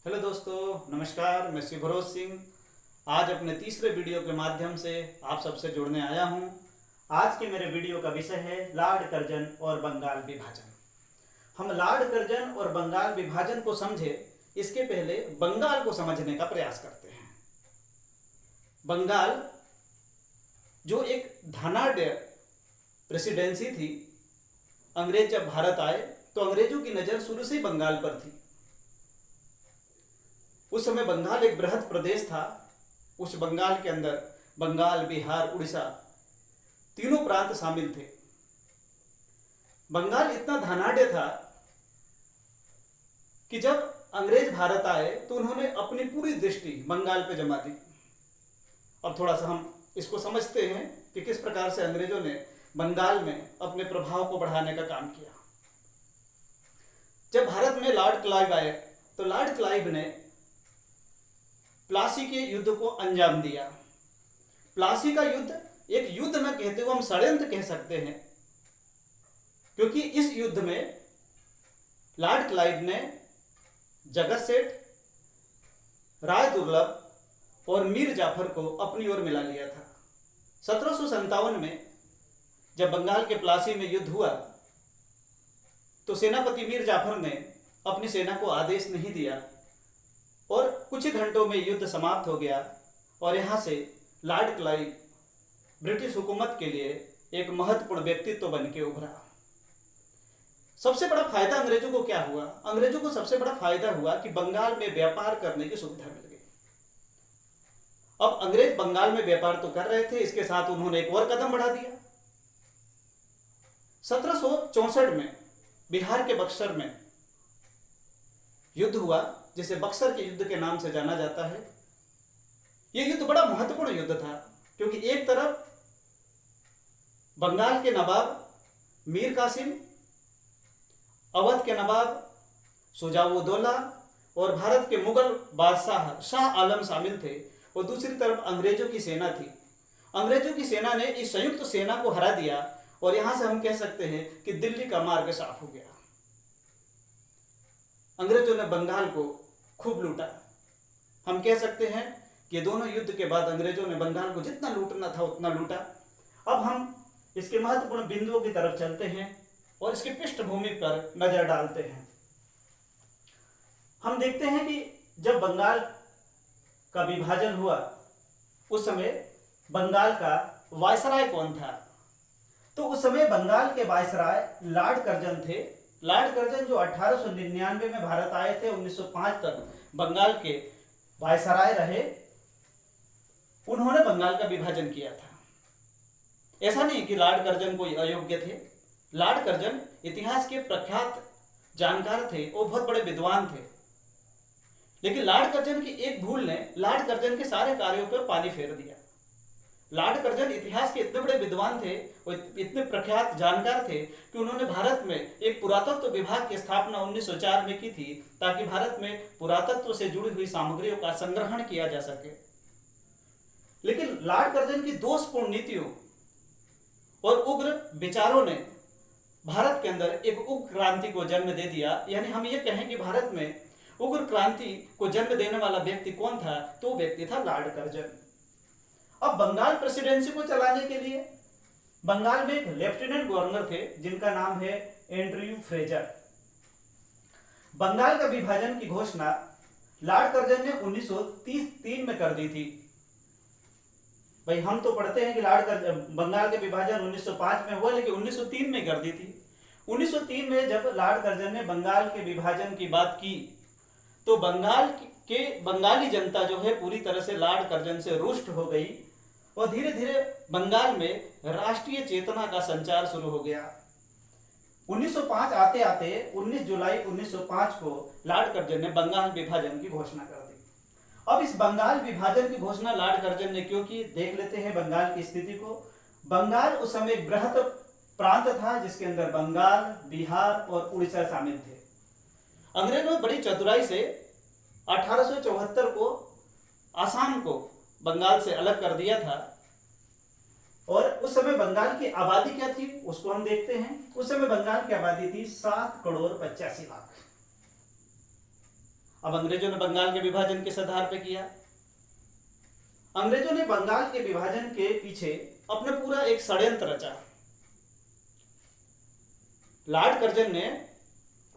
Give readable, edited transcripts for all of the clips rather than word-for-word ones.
Hello दोस्तों, नमस्कार। मैं शिवरोज सिंह आज अपने तीसरे वीडियो के माध्यम से आप सबसे जुड़ने आया हूं। आज के मेरे वीडियो का विषय है लॉर्ड कर्जन और बंगाल विभाजन। हम लॉर्ड कर्जन और बंगाल विभाजन को समझे इसके पहले बंगाल को समझने का प्रयास करते हैं। बंगाल जो एक धनाढ्य प्रेसिडेंसी थी, अंग्रेज जब भारत आए तो अंग्रेजों की नज़र शुरू से ही बंगाल पर थी। उस समय बंगाल एक बृहद प्रदेश था। उस बंगाल के अंदर बंगाल, बिहार, उड़ीसा तीनों प्रांत शामिल थे। बंगाल इतना धनाढ्य था कि जब अंग्रेज भारत आए तो उन्होंने अपनी पूरी दृष्टि बंगाल पे जमा दी। अब थोड़ा सा हम इसको समझते हैं कि किस प्रकार से अंग्रेजों ने बंगाल में अपने प्रभाव को बढ़ाने का काम किया। जब भारत में लॉर्ड क्लाइव आए तो लॉर्ड क्लाइव ने प्लासी के युद्ध को अंजाम दिया। प्लासी का युद्ध एक युद्ध न कहते हुए हम षड्यंत्र कह सकते हैं, क्योंकि इस युद्ध में लॉर्ड क्लाइव ने जगत सेठ, राय दुर्लभ और मीर जाफर को अपनी ओर मिला लिया था। 1757 में जब बंगाल के प्लासी में युद्ध हुआ तो सेनापति मीर जाफर ने अपनी सेना को आदेश नहीं दिया और कुछ ही घंटों में युद्ध समाप्त हो गया और यहाँ से लॉर्ड क्लाइव ब्रिटिश हुकूमत के लिए एक महत्वपूर्ण व्यक्तित्व बन के उभरा। सबसे बड़ा फायदा अंग्रेजों को क्या हुआ? अंग्रेजों को सबसे बड़ा फायदा हुआ कि बंगाल में व्यापार करने की सुविधा मिल गई। अब अंग्रेज बंगाल में व्यापार तो कर रहे थे, इसके साथ उन्होंने एक और कदम बढ़ा दिया। 1764 में बिहार के बक्सर में युद्ध हुआ, जिसे बक्सर के युद्ध के नाम से जाना जाता है। यह युद्ध बड़ा महत्वपूर्ण युद्ध था, क्योंकि एक तरफ बंगाल के नवाब मीर कासिम, अवध के नवाब शुजाउद्दौला और भारत के मुगल बादशाह शाह आलम शामिल थे, और दूसरी तरफ अंग्रेजों की सेना थी। अंग्रेजों की सेना ने इस संयुक्त सेना को हरा दिया और यहां से हम कह सकते हैं कि दिल्ली का मार्ग साफ हो गया। अंग्रेजों ने बंगाल को खूब लूटा। हम कह सकते हैं कि दोनों युद्ध के बाद अंग्रेजों ने बंगाल को जितना लूटना था उतना लूटा। अब हम इसके महत्वपूर्ण बिंदुओं की तरफ चलते हैं और इसकी पृष्ठभूमि पर नजर डालते हैं। हम देखते हैं कि जब बंगाल का विभाजन हुआ उस समय बंगाल का वायसराय कौन था? तो उस समय बंगाल के वायसराय लॉर्ड कर्जन थे। लॉर्ड कर्जन जो 1899 में भारत आए थे, 1905 तक बंगाल के वायसराय रहे। उन्होंने बंगाल का विभाजन किया था। ऐसा नहीं कि लॉर्ड कर्जन कोई अयोग्य थे। लॉर्ड कर्जन इतिहास के प्रख्यात जानकार थे, वो बहुत बड़े विद्वान थे, लेकिन लॉर्ड कर्जन की एक भूल ने लॉर्ड कर्जन के सारे कार्यों पर पानी फेर दिया। लॉर्ड कर्जन इतिहास के इतने बड़े विद्वान थे और इतने प्रख्यात जानकार थे कि उन्होंने भारत में एक पुरातत्व विभाग की स्थापना 1904 में की थी, ताकि भारत में पुरातत्व से जुड़ी हुई सामग्रियों का संग्रहण किया जा सके। लेकिन लॉर्ड कर्जन की दोषपूर्ण नीतियों और उग्र विचारों ने भारत के अंदर एक उग्र क्रांति को जन्म दे दिया। यानी हम ये कहें कि भारत में उग्र क्रांति को जन्म देने वाला व्यक्ति कौन था? तो वो व्यक्ति था लॉर्ड कर्जन। अब बंगाल प्रेसिडेंसी को चलाने के लिए बंगाल में एक लेफ्टिनेंट गवर्नर थे जिनका नाम है एंड्रयू फ्रेजर। बंगाल का विभाजन की घोषणा लॉर्ड कर्जन ने 1933 में कर दी थी। भाई हम तो पढ़ते हैं कि बंगाल का विभाजन 1905 में हुआ, लेकिन 1903 में कर दी थी। 1903 में जब लॉर्ड कर्जन ने बंगाल के विभाजन की बात की तो बंगाली जनता जो है पूरी तरह से लॉर्ड कर्जन से रुष्ट हो गई और धीरे धीरे बंगाल में राष्ट्रीय चेतना का संचार शुरू हो गया। 1905 आते आते 19 जुलाई 1905 को लॉर्ड कर्जन ने बंगाल विभाजन की घोषणा कर दी। अब इस बंगाल विभाजन की घोषणा लॉर्ड कर्जन ने क्यों की, देख लेते हैं बंगाल की स्थिति को। बंगाल उस समय एक बृहद प्रांत था जिसके अंदर बंगाल, बिहार और उड़ीसा शामिल थे। अंग्रेजों ने बड़ी चतुराई से 1874 को आसाम को बंगाल से अलग कर दिया था, और उस समय बंगाल की आबादी क्या थी उसको हम देखते हैं। उस समय बंगाल की आबादी थी 7 करोड़ 85 लाख। अब अंग्रेजों ने बंगाल के विभाजन किस आधार पे किया? अंग्रेजों ने बंगाल के विभाजन के पीछे अपने पूरा एक षड्यंत्र रचा। लॉर्ड कर्जन ने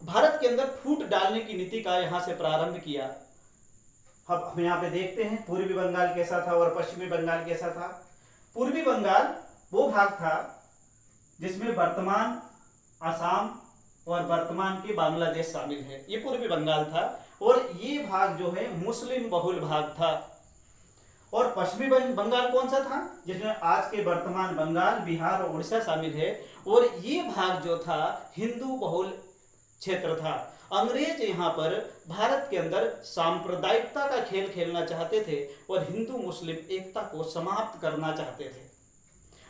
भारत के अंदर फूट डालने की नीति का यहां से प्रारंभ किया। अब हम यहाँ पे देखते हैं पूर्वी बंगाल कैसा था और पश्चिमी बंगाल कैसा था। पूर्वी बंगाल वो भाग था जिसमें वर्तमान असम और वर्तमान के बांग्लादेश शामिल है, ये पूर्वी बंगाल था। और ये भाग जो है मुस्लिम बहुल भाग था। और पश्चिमी बंगाल कौन सा था? जिसमें आज के वर्तमान बंगाल, बिहार और उड़ीसा शामिल है। और ये भाग जो था हिंदू बहुल क्षेत्र था। अंग्रेज यहाँ पर भारत के अंदर सांप्रदायिकता का खेल खेलना चाहते थे और हिंदू मुस्लिम एकता को समाप्त करना चाहते थे।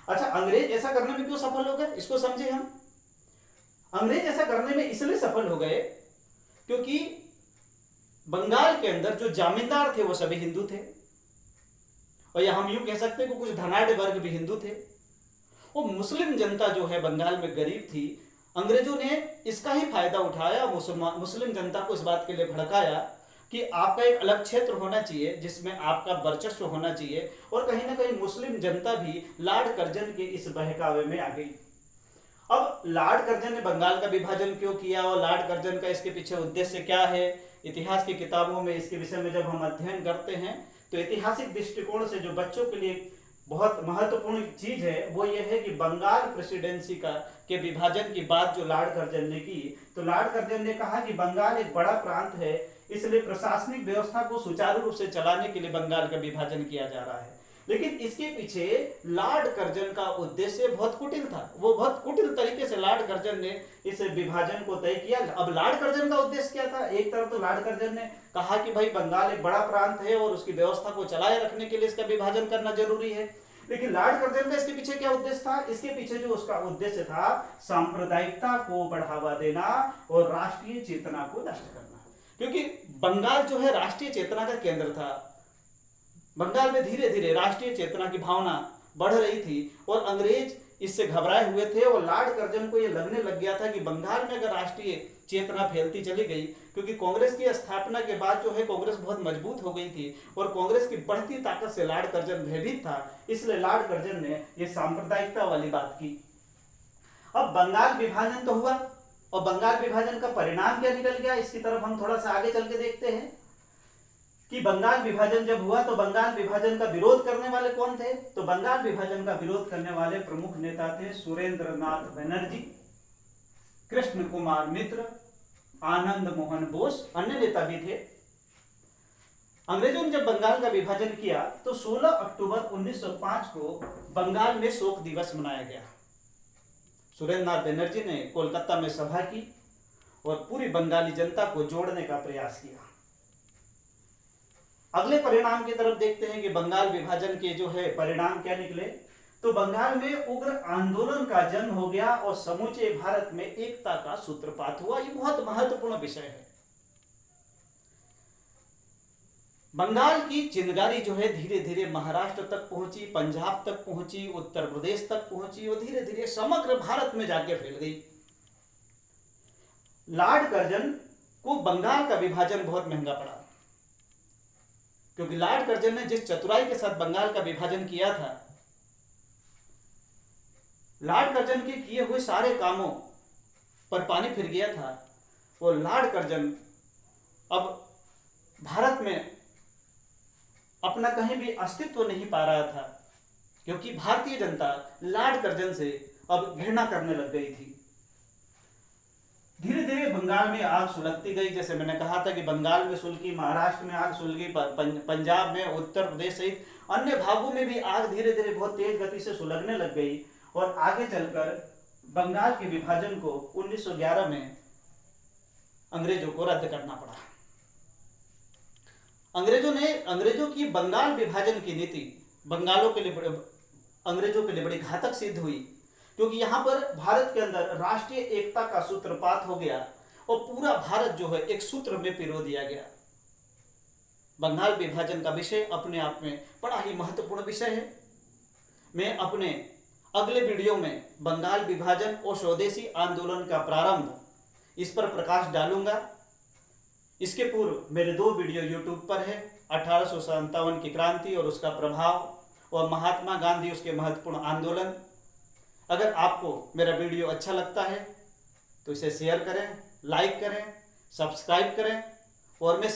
अच्छा, अंग्रेज ऐसा करने में क्यों सफल हो गए, इसको समझे हम। अंग्रेज ऐसा करने में इसलिए सफल हो गए क्योंकि बंगाल के अंदर जो जमींदार थे वो सभी हिंदू थे, और या हम यूं कह सकते हैं कि कुछ धनाढ़ वर्ग भी हिंदू थे। और मुस्लिम जनता जो है बंगाल में गरीब थी। अंग्रेजों ने इसका ही फायदा उठाया, मुस्लिम जनता को इस बात के लिए भड़काया कि आपका एक अलग क्षेत्र होना चाहिए जिसमें आपका वर्चस्व होना चाहिए। और कहीं ना कहीं मुस्लिम जनता भी लॉर्ड कर्जन के इस बहकावे में आ गई। अब लॉर्ड कर्जन ने बंगाल का विभाजन क्यों किया और लॉर्ड कर्जन का इसके पीछे उद्देश्य क्या है, इतिहास की किताबों में इसके विषय में जब हम अध्ययन करते हैं तो ऐतिहासिक दृष्टिकोण से जो बच्चों के लिए बहुत महत्वपूर्ण चीज है वो ये है कि बंगाल प्रेसिडेंसी के विभाजन की बात जो लॉर्ड कर्जन ने की, तो लॉर्ड कर्जन ने कहा कि बंगाल एक बड़ा प्रांत है, इसलिए प्रशासनिक व्यवस्था को सुचारू रूप से चलाने के लिए बंगाल का विभाजन किया जा रहा है। लेकिन इसके पीछे लॉर्ड कर्जन का उद्देश्य बहुत कुटिल था। वो बहुत कुटिल तरीके से लॉर्ड कर्जन ने इस विभाजन को तय किया। अब लॉर्ड कर्जन का उद्देश्य क्या था? एक तरफ तो लॉर्ड कर्जन ने कहा कि भाई बंगाल एक बड़ा प्रांत है और उसकी व्यवस्था को चलाए रखने के लिए इसका विभाजन करना जरूरी है। लेकिन लॉर्ड कर्जन का इसके पीछे क्या उद्देश्य था? इसके पीछे जो उसका उद्देश्य था सांप्रदायिकता को बढ़ावा देना और राष्ट्रीय चेतना को नष्ट करना। क्योंकि बंगाल जो है राष्ट्रीय चेतना का केंद्र था। बंगाल में धीरे धीरे राष्ट्रीय चेतना की भावना बढ़ रही थी और अंग्रेज इससे घबराए हुए थे। और लॉर्ड कर्जन को यह लगने लग गया था कि बंगाल में अगर राष्ट्रीय चेतना फैलती चली गई, क्योंकि कांग्रेस की स्थापना के बाद जो है कांग्रेस बहुत मजबूत हो गई थी और कांग्रेस की बढ़ती ताकत से लॉर्ड कर्जन भयभीत था, इसलिए लॉर्ड कर्जन ने यह सांप्रदायिकता वाली बात की। अब बंगाल विभाजन तो हुआ और बंगाल विभाजन का परिणाम क्या निकल गया, इसकी तरफ हम थोड़ा सा आगे चल के देखते हैं कि बंगाल विभाजन जब हुआ तो बंगाल विभाजन का विरोध करने वाले कौन थे? तो बंगाल विभाजन का विरोध करने वाले प्रमुख नेता थे सुरेंद्र नाथ बनर्जी, कृष्ण कुमार मित्र, आनंद मोहन बोस, अन्य नेता भी थे। अंग्रेजों ने जब बंगाल का विभाजन किया तो 16 अक्टूबर 1905 को बंगाल में शोक दिवस मनाया गया। सुरेंद्र नाथ बनर्जी ने कोलकाता में सभा की और पूरी बंगाली जनता को जोड़ने का प्रयास किया। अगले परिणाम की तरफ देखते हैं कि बंगाल विभाजन के जो है परिणाम क्या निकले। तो बंगाल में उग्र आंदोलन का जन्म हो गया और समूचे भारत में एकता का सूत्रपात हुआ। ये बहुत महत्वपूर्ण विषय है। बंगाल की चिंगारी जो है धीरे धीरे महाराष्ट्र तक पहुंची, पंजाब तक पहुंची, उत्तर प्रदेश तक पहुंची और धीरे धीरे समग्र भारत में जाके फैल गई। लॉर्ड कर्जन को बंगाल का विभाजन बहुत महंगा पड़ा, क्योंकि लॉर्ड कर्जन ने जिस चतुराई के साथ बंगाल का विभाजन किया था, लॉर्ड कर्जन के किए हुए सारे कामों पर पानी फिर गया था। और लॉर्ड कर्जन अब भारत में अपना कहीं भी अस्तित्व नहीं पा रहा था, क्योंकि भारतीय जनता लॉर्ड कर्जन से अब घृणा करने लग गई थी। धीरे धीरे बंगाल में आग सुलगती गई। जैसे मैंने कहा था कि बंगाल में सुलगी, महाराष्ट्र में आग सुलगी, पंजाब में, उत्तर प्रदेश सहित अन्य भागों में भी आग धीरे धीरे बहुत तेज गति से सुलगने लग गई। और आगे चलकर बंगाल के विभाजन को 1911 में अंग्रेजों को रद्द करना पड़ा। अंग्रेजों की बंगाल विभाजन की नीति अंग्रेजों के लिए बड़ी घातक सिद्ध हुई, क्योंकि यहां पर भारत के अंदर राष्ट्रीय एकता का सूत्रपात हो गया और पूरा भारत जो है एक सूत्र में पिरो दिया गया। बंगाल विभाजन का विषय अपने आप में बड़ा ही महत्वपूर्ण विषय है। मैं अपने अगले वीडियो में बंगाल विभाजन और स्वदेशी आंदोलन का प्रारंभ, इस पर प्रकाश डालूंगा। इसके पूर्व मेरे 2 वीडियो यूट्यूब पर है, 1857 की क्रांति और उसका प्रभाव और महात्मा गांधी उसके महत्वपूर्ण आंदोलन। अगर आपको मेरा वीडियो अच्छा लगता है तो इसे शेयर करें, लाइक करें, सब्सक्राइब करें और मैं